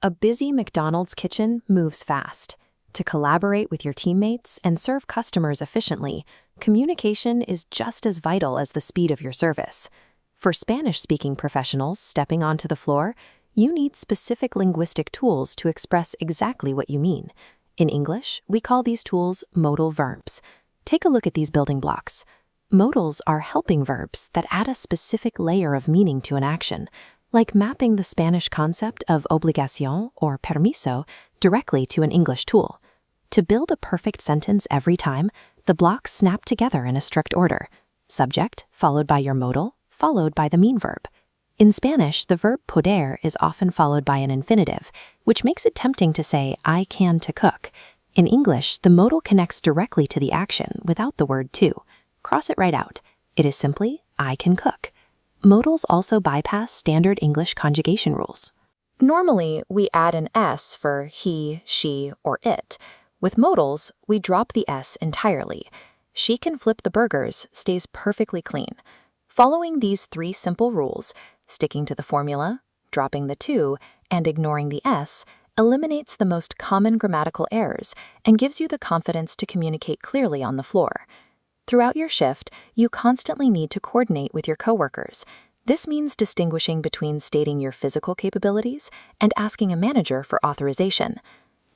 A busy McDonald's kitchen moves fast. To collaborate with your teammates and serve customers efficiently, communication is just as vital as the speed of your service. For Spanish-speaking professionals stepping onto the floor, you need specific linguistic tools to express exactly what you mean. In English, we call these tools modal verbs. Take a look at these building blocks. Modals are helping verbs that add a specific layer of meaning to an action, like mapping the Spanish concept of obligación or permiso directly to an English tool. To build a perfect sentence every time, the blocks snap together in a strict order. Subject, followed by your modal, followed by the mean verb. In Spanish, the verb poder is often followed by an infinitive, which makes it tempting to say, I can to cook. In English, the modal connects directly to the action without the word to. Cross it right out. It is simply, I can cook. Modals also bypass standard English conjugation rules. Normally, we add an S for he, she, or it. With modals, we drop the S entirely. She can flip the burgers stays perfectly clean. Following these three simple rules, sticking to the formula, dropping the to, and ignoring the S, eliminates the most common grammatical errors and gives you the confidence to communicate clearly on the floor. Throughout your shift, you constantly need to coordinate with your coworkers. This means distinguishing between stating your physical capabilities and asking a manager for authorization.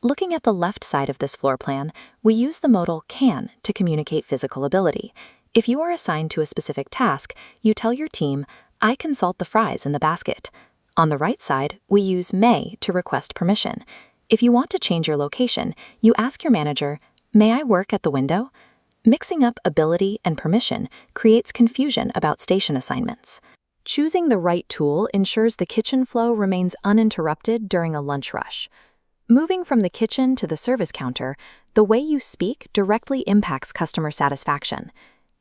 Looking at the left side of this floor plan, we use the modal can to communicate physical ability. If you are assigned to a specific task, you tell your team, I can salt the fries in the basket. On the right side, we use may to request permission. If you want to change your location, you ask your manager, may I work at the window? Mixing up ability and permission creates confusion about station assignments. Choosing the right tool ensures the kitchen flow remains uninterrupted during a lunch rush. Moving from the kitchen to the service counter, the way you speak directly impacts customer satisfaction.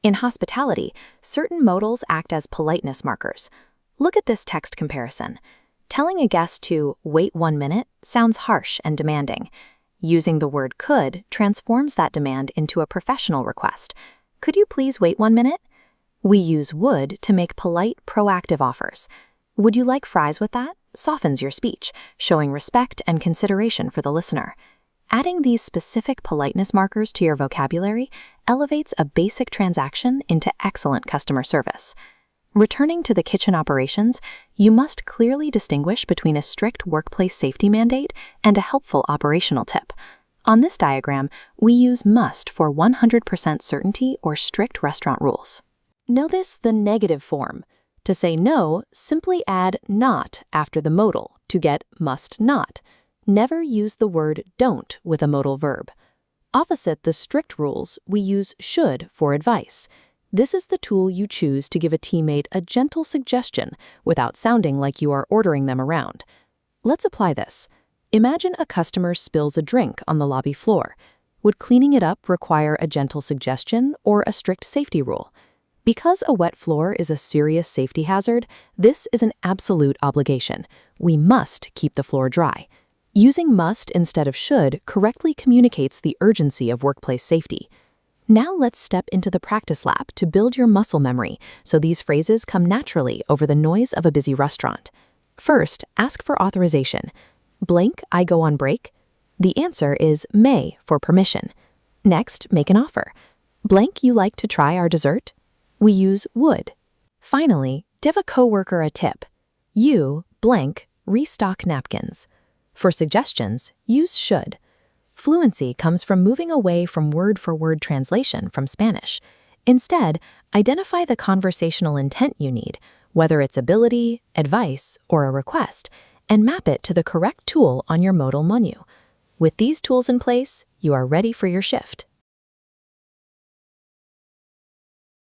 In hospitality, certain modals act as politeness markers. Look at this text comparison. Telling a guest to wait 1 minute sounds harsh and demanding. Using the word could transforms that demand into a professional request. Could you please wait 1 minute? We use would to make polite, proactive offers. Would you like fries with that? Softens your speech, showing respect and consideration for the listener. Adding these specific politeness markers to your vocabulary elevates a basic transaction into excellent customer service. Returning to the kitchen operations, you must clearly distinguish between a strict workplace safety mandate and a helpful operational tip. On this diagram, we use must for 100% certainty or strict restaurant rules. Notice the negative form. To say no, simply add not after the modal to get must not. Never use the word don't with a modal verb. Opposite the strict rules, we use should for advice. This is the tool you choose to give a teammate a gentle suggestion without sounding like you are ordering them around. Let's apply this. Imagine a customer spills a drink on the lobby floor. Would cleaning it up require a gentle suggestion or a strict safety rule? Because a wet floor is a serious safety hazard, this is an absolute obligation. We must keep the floor dry. Using must instead of should correctly communicates the urgency of workplace safety. Now let's step into the practice lab to build your muscle memory so these phrases come naturally over the noise of a busy restaurant. First, ask for authorization. Blank, I go on break. The answer is may for permission. Next, make an offer. Blank, you like to try our dessert? We use would. Finally, give a coworker a tip. You, blank, restock napkins. For suggestions, use should. Fluency comes from moving away from word-for-word translation from Spanish. Instead, identify the conversational intent you need, whether it's ability, advice, or a request, and map it to the correct tool on your modal menu. With these tools in place, you are ready for your shift.